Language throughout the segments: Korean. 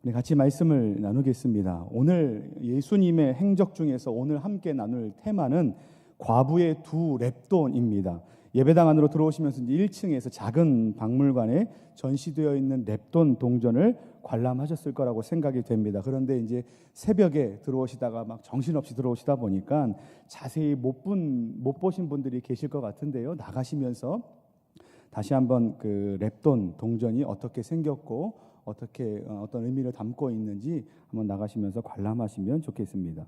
우리 같이 말씀을 나누겠습니다. 오늘 예수님의 행적 중에서 오늘 함께 나눌 테마는 과부의 두 렙돈입니다. 예배당 안으로 들어오시면서 이제 1층에서 작은 박물관에 전시되어 있는 렙돈 동전을 관람하셨을 거라고 생각이 됩니다. 그런데 이제 새벽에 들어오시다가 막 정신없이 들어오시다 보니까 자세히 못 보신 분들이 계실 것 같은데요. 나가시면서 다시 한번 그 렙돈 동전이 어떻게 생겼고 어떻게 어떤 의미를 담고 있는지 한번 나가시면서 관람하시면 좋겠습니다.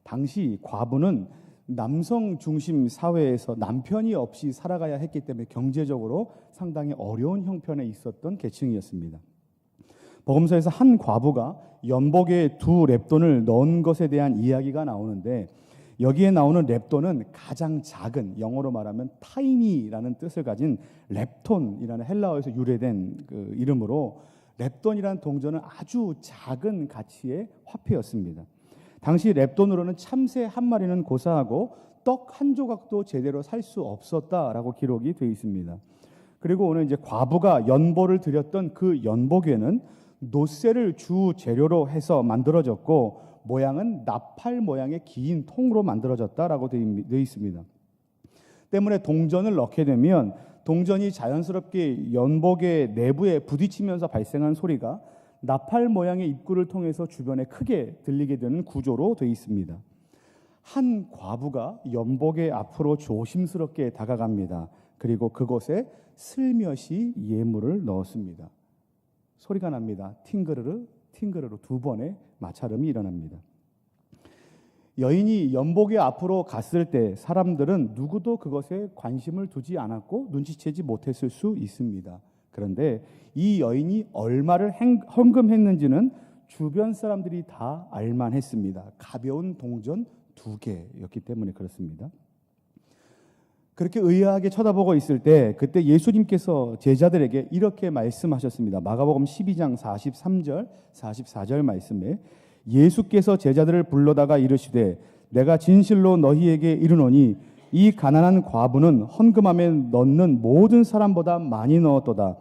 당시 과부는 남성 중심 사회에서 남편이 없이 살아가야 했기 때문에 경제적으로 상당히 어려운 형편에 있었던 계층이었습니다. 복음서에서 한 과부가 연복에 두 렙돈을 넣은 것에 대한 이야기가 나오는데, 여기에 나오는 렙돈은 가장 작은, 영어로 말하면 타이니라는 뜻을 가진 렙톤이라는 헬라어에서 유래된 그 이름으로 렙돈이라는 동전은 아주 작은 가치의 화폐였습니다. 당시 렙돈으로는 참새 한 마리는 고사하고 떡 한 조각도 제대로 살 수 없었다라고 기록이 되어 있습니다. 그리고 오늘 이제 과부가 연보를 드렸던 그 연복에는 노쇠를 주 재료로 해서 만들어졌고, 모양은 나팔 모양의 긴 통으로 만들어졌다라고 되어 있습니다. 때문에 동전을 넣게 되면 동전이 자연스럽게 연복의 내부에 부딪히면서 발생한 소리가 나팔 모양의 입구를 통해서 주변에 크게 들리게 되는 구조로 되어 있습니다. 한 과부가 연복의 앞으로 조심스럽게 다가갑니다. 그리고 그곳에 슬며시 예물을 넣었습니다. 소리가 납니다. 팅그르르 팅그르르 두 번의 마찰음이 일어납니다. 여인이 연복의 앞으로 갔을 때 사람들은 누구도 그것에 관심을 두지 않았고 눈치채지 못했을 수 있습니다. 그런데 이 여인이 얼마를 헌금했는지는 주변 사람들이 다 알만했습니다. 가벼운 동전 2개였기 때문에 그렇습니다. 그렇게 의아하게 쳐다보고 있을 때 그때 예수님께서 제자들에게 이렇게 말씀하셨습니다. 마가복음 12장 43절 44절 말씀에 예수께서 제자들을 불러다가 이르시되 내가 진실로 너희에게 이르노니 이 가난한 과부는 헌금함에 넣는 모든 사람보다 많이 넣었도다.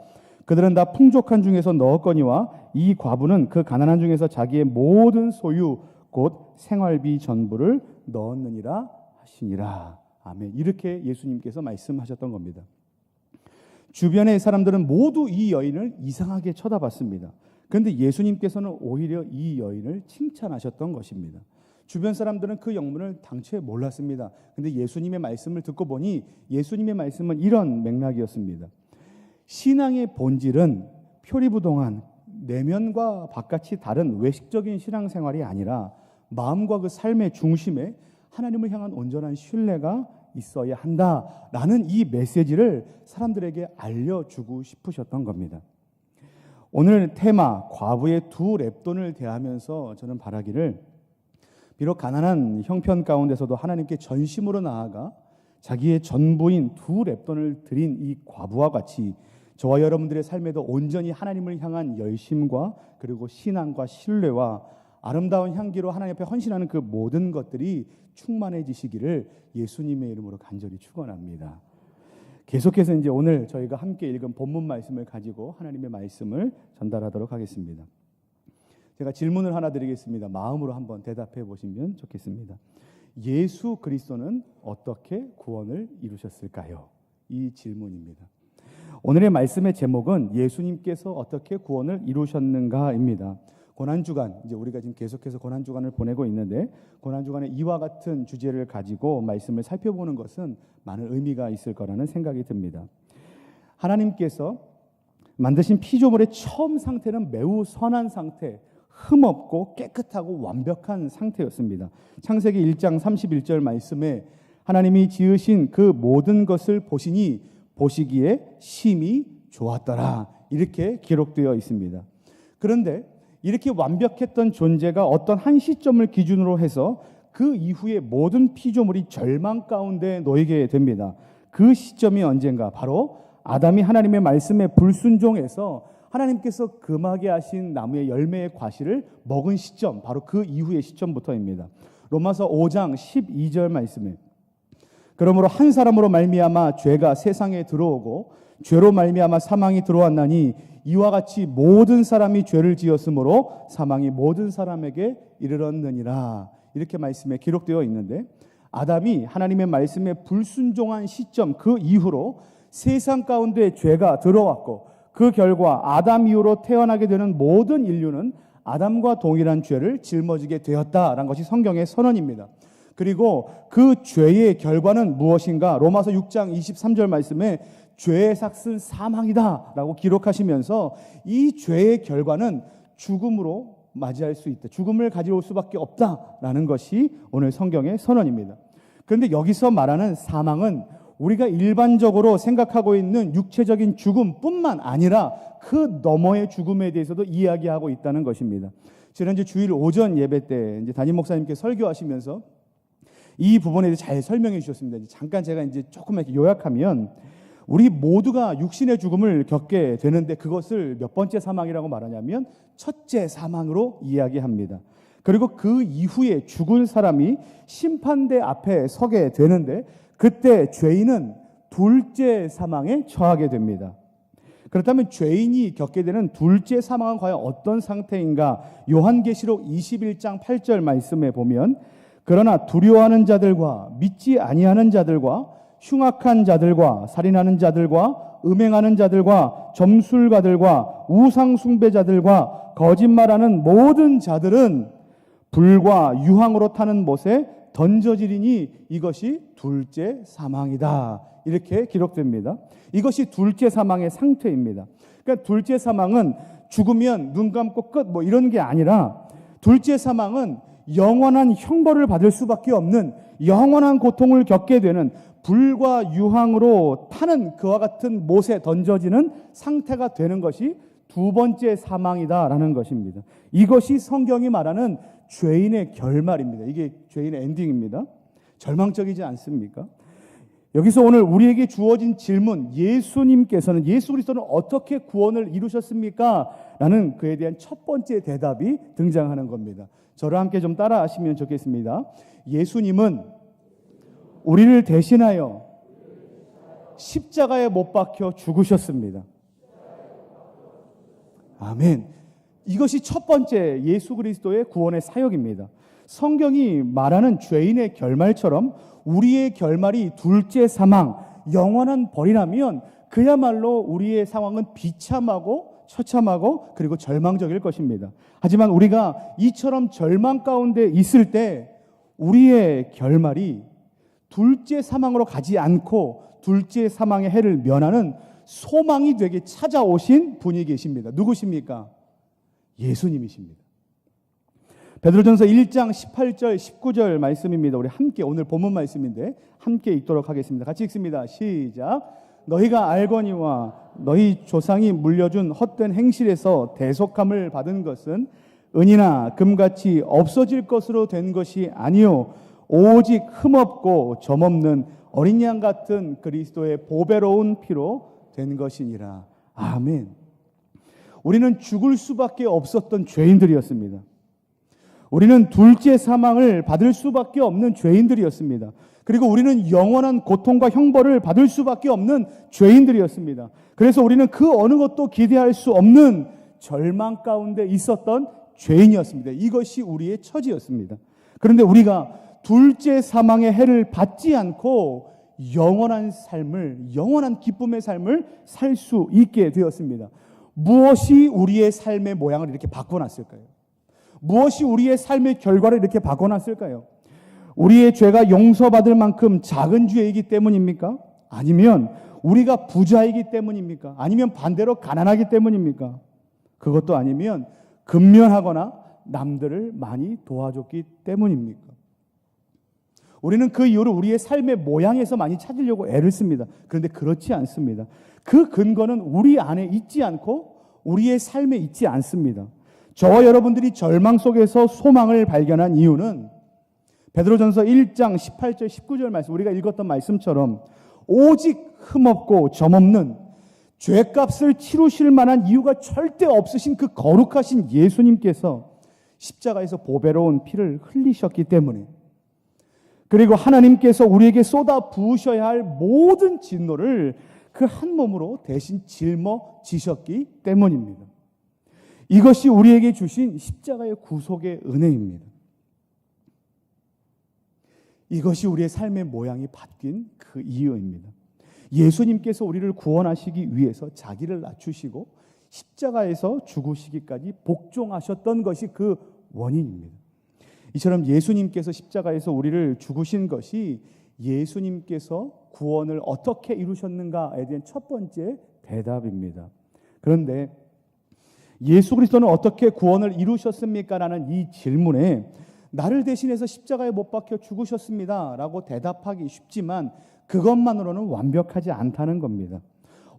그들은 다 풍족한 중에서 넣었거니와 이 과부는 그 가난한 중에서 자기의 모든 소유 곧 생활비 전부를 넣었느니라 하시니라. 아멘. 이렇게 예수님께서 말씀하셨던 겁니다. 주변의 사람들은 모두 이 여인을 이상하게 쳐다봤습니다. 그런데 예수님께서는 오히려 이 여인을 칭찬하셨던 것입니다. 주변 사람들은 그 영문을 당최 몰랐습니다. 그런데 예수님의 말씀을 듣고 보니 예수님의 말씀은 이런 맥락이었습니다. 신앙의 본질은 표리부동한 내면과 바깥이 다른 외식적인 신앙생활이 아니라 마음과 그 삶의 중심에 하나님을 향한 온전한 신뢰가 있어야 한다라는 이 메시지를 사람들에게 알려주고 싶으셨던 겁니다. 오늘 테마 과부의 두 렙돈을 대하면서 저는 바라기를, 비록 가난한 형편 가운데서도 하나님께 전심으로 나아가 자기의 전부인 두 렙돈을 드린 이 과부와 같이 저와 여러분들의 삶에도 온전히 하나님을 향한 열심과 그리고 신앙과 신뢰와 아름다운 향기로 하나님 앞에 헌신하는 그 모든 것들이 충만해지시기를 예수님의 이름으로 간절히 축원합니다. 계속해서 이제 오늘 저희가 함께 읽은 본문 말씀을 가지고 하나님의 말씀을 전달하도록 하겠습니다. 제가 질문을 하나 드리겠습니다. 마음으로 한번 대답해 보시면 좋겠습니다. 예수 그리스도는 어떻게 구원을 이루셨을까요? 이 질문입니다. 오늘의 말씀의 제목은 예수님께서 어떻게 구원을 이루셨는가입니다. 고난주간, 이제 우리가 지금 계속해서 고난주간을 보내고 있는데, 고난주간에 이와 같은 주제를 가지고 말씀을 살펴보는 것은 많은 의미가 있을 거라는 생각이 듭니다. 하나님께서 만드신 피조물의 처음 상태는 매우 선한 상태, 흠없고 깨끗하고 완벽한 상태였습니다. 창세기 1장 31절 말씀에 하나님이 지으신 그 모든 것을 보시니 보시기에 심히 좋았더라, 이렇게 기록되어 있습니다. 그런데 이렇게 완벽했던 존재가 어떤 한 시점을 기준으로 해서 그 이후에 모든 피조물이 절망 가운데 놓이게 됩니다. 그 시점이 언젠가? 바로 아담이 하나님의 말씀에 불순종해서 하나님께서 금하게 하신 나무의 열매의 과실을 먹은 시점, 바로 그 이후의 시점부터입니다. 로마서 5장 12절 말씀에 그러므로 한 사람으로 말미암아 죄가 세상에 들어오고 죄로 말미암아 사망이 들어왔나니 이와 같이 모든 사람이 죄를 지었으므로 사망이 모든 사람에게 이르렀느니라. 이렇게 말씀에 기록되어 있는데, 아담이 하나님의 말씀에 불순종한 시점 그 이후로 세상 가운데 죄가 들어왔고, 그 결과 아담 이후로 태어나게 되는 모든 인류는 아담과 동일한 죄를 짊어지게 되었다라는 것이 성경의 선언입니다. 그리고 그 죄의 결과는 무엇인가? 로마서 6장 23절 말씀에 죄의 삭은 사망이다 라고 기록하시면서 이 죄의 결과는 죽음으로 맞이할 수 있다, 죽음을 가져올 수밖에 없다라는 것이 오늘 성경의 선언입니다. 그런데 여기서 말하는 사망은 우리가 일반적으로 생각하고 있는 육체적인 죽음뿐만 아니라 그 너머의 죽음에 대해서도 이야기하고 있다는 것입니다. 지난주 주일 오전 예배 때 이제 담임 목사님께 설교하시면서 이 부분에 대해서 잘 설명해 주셨습니다. 잠깐 제가 이제 조금 이렇게 요약하면, 우리 모두가 육신의 죽음을 겪게 되는데 그것을 몇 번째 사망이라고 말하냐면 첫째 사망으로 이야기합니다. 그리고 그 이후에 죽은 사람이 심판대 앞에 서게 되는데 그때 죄인은 둘째 사망에 처하게 됩니다. 그렇다면 죄인이 겪게 되는 둘째 사망은 과연 어떤 상태인가? 요한계시록 21장 8절 말씀에 보면, 그러나 두려워하는 자들과 믿지 아니하는 자들과 흉악한 자들과 살인하는 자들과 음행하는 자들과 점술가들과 우상 숭배자들과 거짓말하는 모든 자들은 불과 유황으로 타는 못에 던져지리니 이것이 둘째 사망이다. 이렇게 기록됩니다. 이것이 둘째 사망의 상태입니다. 그러니까 둘째 사망은 죽으면 눈 감고 끝 뭐 이런 게 아니라, 둘째 사망은 영원한 형벌을 받을 수밖에 없는, 영원한 고통을 겪게 되는, 불과 유황으로 타는 그와 같은 못에 던져지는 상태가 되는 것이 두 번째 사망이다라는 것입니다. 이것이 성경이 말하는 죄인의 결말입니다. 이게 죄인의 엔딩입니다. 절망적이지 않습니까? 여기서 오늘 우리에게 주어진 질문, 예수님께서는, 예수 그리스도는 어떻게 구원을 이루셨습니까? 라는 그에 대한 첫 번째 대답이 등장하는 겁니다. 저를 함께 좀 따라 하시면 좋겠습니다. 예수님은 우리를 대신하여 십자가에 못 박혀 죽으셨습니다. 아멘. 이것이 첫 번째 예수 그리스도의 구원의 사역입니다. 성경이 말하는 죄인의 결말처럼 우리의 결말이 둘째 사망, 영원한 벌이라면 그야말로 우리의 상황은 비참하고 처참하고 그리고 절망적일 것입니다. 하지만 우리가 이처럼 절망 가운데 있을 때 우리의 결말이 둘째 사망으로 가지 않고 둘째 사망의 해를 면하는 소망이 되게 찾아오신 분이 계십니다. 누구십니까? 예수님이십니다. 베드로전서 1장 18절 19절 말씀입니다. 우리 함께, 오늘 본문 말씀인데 함께 읽도록 하겠습니다. 같이 읽습니다. 시작. 너희가 알거니와 너희 조상이 물려준 헛된 행실에서 대속함을 받은 것은 은이나 금같이 없어질 것으로 된 것이 아니요 오직 흠없고 점없는 어린 양 같은 그리스도의 보배로운 피로 된 것이니라. 아멘. 우리는 죽을 수밖에 없었던 죄인들이었습니다. 우리는 둘째 사망을 받을 수밖에 없는 죄인들이었습니다. 그리고 우리는 영원한 고통과 형벌을 받을 수밖에 없는 죄인들이었습니다. 그래서 우리는 그 어느 것도 기대할 수 없는 절망 가운데 있었던 죄인이었습니다. 이것이 우리의 처지였습니다. 그런데 우리가 둘째 사망의 해를 받지 않고 영원한 삶을, 영원한 기쁨의 삶을 살 수 있게 되었습니다. 무엇이 우리의 삶의 모양을 이렇게 바꿔놨을까요? 무엇이 우리의 삶의 결과를 이렇게 바꿔놨을까요? 우리의 죄가 용서받을 만큼 작은 죄이기 때문입니까? 아니면 우리가 부자이기 때문입니까? 아니면 반대로 가난하기 때문입니까? 그것도 아니면 근면하거나 남들을 많이 도와줬기 때문입니까? 우리는 그 이유를 우리의 삶의 모양에서 많이 찾으려고 애를 씁니다. 그런데 그렇지 않습니다. 그 근거는 우리 안에 있지 않고 우리의 삶에 있지 않습니다. 저와 여러분들이 절망 속에서 소망을 발견한 이유는 베드로전서 1장 18절 19절 말씀, 우리가 읽었던 말씀처럼 오직 흠없고 점없는 죄값을 치루실 만한 이유가 절대 없으신 그 거룩하신 예수님께서 십자가에서 보배로운 피를 흘리셨기 때문에, 그리고 하나님께서 우리에게 쏟아 부으셔야 할 모든 진노를 그 한 몸으로 대신 짊어지셨기 때문입니다. 이것이 우리에게 주신 십자가의 구속의 은혜입니다. 이것이 우리의 삶의 모양이 바뀐 그 이유입니다. 예수님께서 우리를 구원하시기 위해서 자기를 낮추시고 십자가에서 죽으시기까지 복종하셨던 것이 그 원인입니다. 이처럼 예수님께서 십자가에서 우리를 죽으신 것이 예수님께서 구원을 어떻게 이루셨는가에 대한 첫 번째 대답입니다. 그런데 예수 그리스도는 어떻게 구원을 이루셨습니까? 라는 이 질문에 나를 대신해서 십자가에 못 박혀 죽으셨습니다 라고 대답하기 쉽지만 그것만으로는 완벽하지 않다는 겁니다.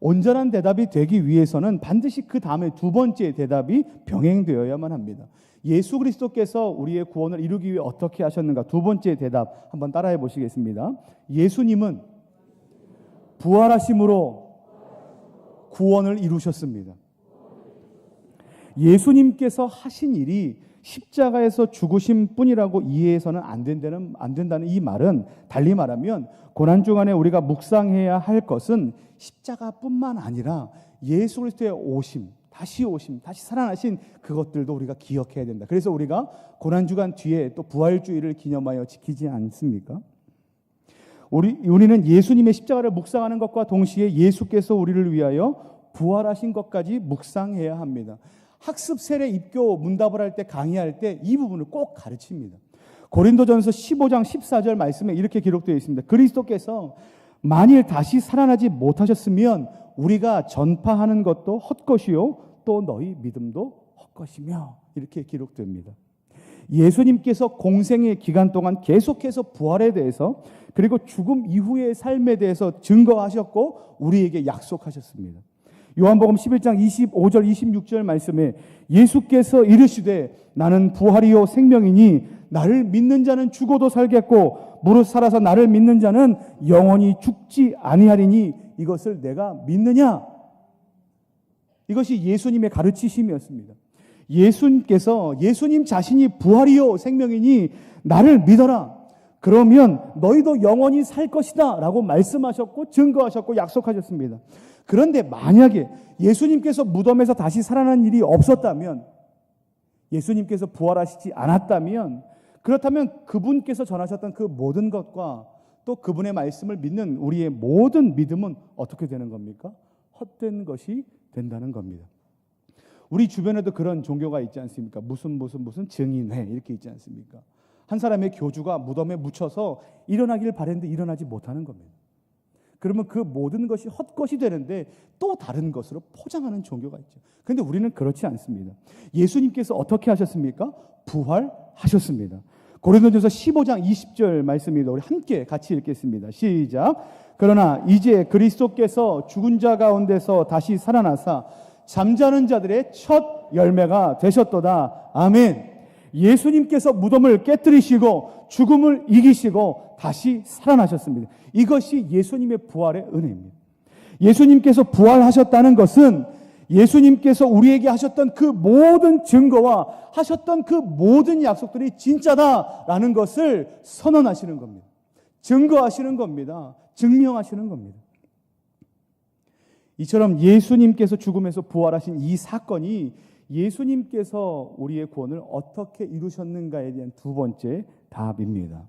온전한 대답이 되기 위해서는 반드시 그 다음에 두 번째 대답이 병행되어야만 합니다. 예수 그리스도께서 우리의 구원을 이루기 위해 어떻게 하셨는가? 두 번째 대답 한번 따라해 보시겠습니다. 예수님은 부활하심으로 구원을 이루셨습니다. 예수님께서 하신 일이 십자가에서 죽으신 뿐이라고 이해해서는 안 된다는 이 말은 달리 말하면 고난주간에 우리가 묵상해야 할 것은 십자가뿐만 아니라 예수 그리스도의 오심, 다시 살아나신 그것들도 우리가 기억해야 된다. 그래서 우리가 고난주간 뒤에 또 부활주의를 기념하여 지키지 않습니까? 우리는 예수님의 십자가를 묵상하는 것과 동시에 예수께서 우리를 위하여 부활하신 것까지 묵상해야 합니다. 학습 세례 입교 문답을 할 때 강의할 때 이 부분을 꼭 가르칩니다. 고린도전서 15장 14절 말씀에 이렇게 기록되어 있습니다. 그리스도께서 만일 다시 살아나지 못하셨으면 우리가 전파하는 것도 헛것이요 또 너희 믿음도 헛것이며 이렇게 기록됩니다. 예수님께서 공생의 기간 동안 계속해서 부활에 대해서 그리고 죽음 이후의 삶에 대해서 증거하셨고 우리에게 약속하셨습니다. 요한복음 11장 25절 26절 말씀에 예수께서 이르시되 나는 부활이요 생명이니 나를 믿는 자는 죽어도 살겠고 무릇 살아서 나를 믿는 자는 영원히 죽지 아니하리니 이것을 내가 믿느냐? 이것이 예수님의 가르치심이었습니다. 예수님 자신이 부활이요 생명이니 나를 믿어라. 그러면 너희도 영원히 살 것이다 라고 말씀하셨고 증거하셨고 약속하셨습니다. 그런데 만약에 예수님께서 무덤에서 다시 살아난 일이 없었다면, 예수님께서 부활하시지 않았다면, 그렇다면 그분께서 전하셨던 그 모든 것과 또 그분의 말씀을 믿는 우리의 모든 믿음은 어떻게 되는 겁니까? 헛된 것이 된다는 겁니다. 우리 주변에도 그런 종교가 있지 않습니까? 무슨 증인회 이렇게 있지 않습니까? 한 사람의 교주가 무덤에 묻혀서 일어나기를 바랬는데 일어나지 못하는 겁니다. 그러면 그 모든 것이 헛것이 되는데 또 다른 것으로 포장하는 종교가 있죠. 그런데 우리는 그렇지 않습니다. 예수님께서 어떻게 하셨습니까? 부활하셨습니다. 고린도전서 15장 20절 말씀입니다. 우리 함께 같이 읽겠습니다. 시작. 그러나 이제 그리스도께서 죽은 자 가운데서 다시 살아나사 잠자는 자들의 첫 열매가 되셨도다. 아멘. 예수님께서 무덤을 깨뜨리시고 죽음을 이기시고 다시 살아나셨습니다. 이것이 예수님의 부활의 은혜입니다. 예수님께서 부활하셨다는 것은 예수님께서 우리에게 하셨던 그 모든 증거와 하셨던 그 모든 약속들이 진짜다라는 것을 선언하시는 겁니다. 증거하시는 겁니다. 증명하시는 겁니다. 이처럼 예수님께서 죽음에서 부활하신 이 사건이 예수님께서 우리의 구원을 어떻게 이루셨는가에 대한 두 번째 답입니다.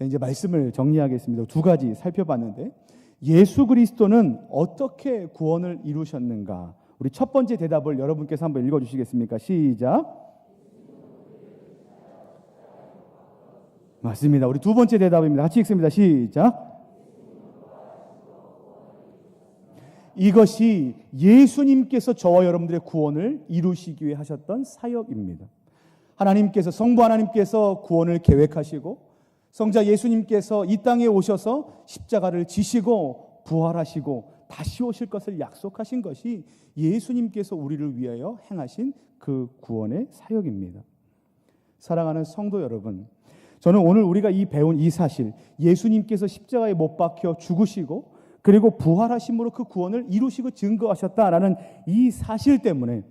이제 말씀을 정리하겠습니다. 두 가지 살펴봤는데 예수 그리스도는 어떻게 구원을 이루셨는가? 우리 첫 번째 대답을 여러분께서 한번 읽어주시겠습니까? 시작. 맞습니다. 우리 두 번째 대답입니다. 같이 읽습니다. 시작. 이것이 예수님께서 저와 여러분들의 구원을 이루시기 위해 하셨던 사역입니다. 하나님께서, 성부 하나님께서 구원을 계획하시고 성자 예수님께서 이 땅에 오셔서 십자가를 지시고 부활하시고 다시 오실 것을 약속하신 것이 예수님께서 우리를 위하여 행하신 그 구원의 사역입니다. 사랑하는 성도 여러분, 저는 오늘 우리가 배운 이 사실, 예수님께서 십자가에 못 박혀 죽으시고 그리고 부활하심으로 그 구원을 이루시고 증거하셨다라는 이 사실 때문에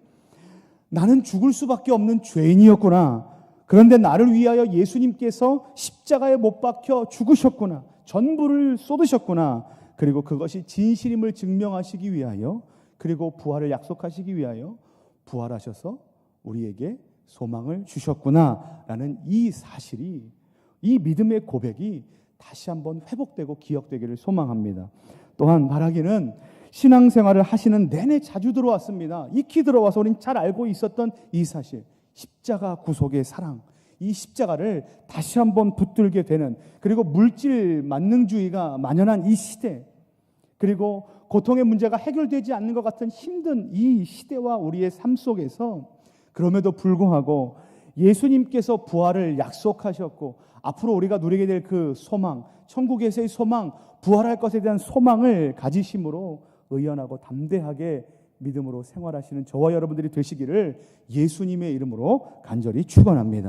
나는 죽을 수밖에 없는 죄인이었구나. 그런데 나를 위하여 예수님께서 십자가에 못 박혀 죽으셨구나. 전부를 쏟으셨구나. 그리고 그것이 진실임을 증명하시기 위하여, 그리고 부활을 약속하시기 위하여 부활하셔서 우리에게 소망을 주셨구나라는 이 사실이, 이 믿음의 고백이 다시 한번 회복되고 기억되기를 소망합니다. 또한 바라기는 신앙생활을 하시는 내내 자주 들어왔습니다. 익히 들어와서 우리는 잘 알고 있었던 이 사실, 십자가 구속의 사랑, 이 십자가를 다시 한번 붙들게 되는, 그리고 물질 만능주의가 만연한 이 시대, 그리고 고통의 문제가 해결되지 않는 것 같은 힘든 이 시대와 우리의 삶 속에서 그럼에도 불구하고 예수님께서 부활을 약속하셨고 앞으로 우리가 누리게 될 그 소망, 천국에서의 소망, 부활할 것에 대한 소망을 가지심으로 의연하고 담대하게 믿음으로 생활하시는 저와 여러분들이 되시기를 예수님의 이름으로 간절히 축원합니다.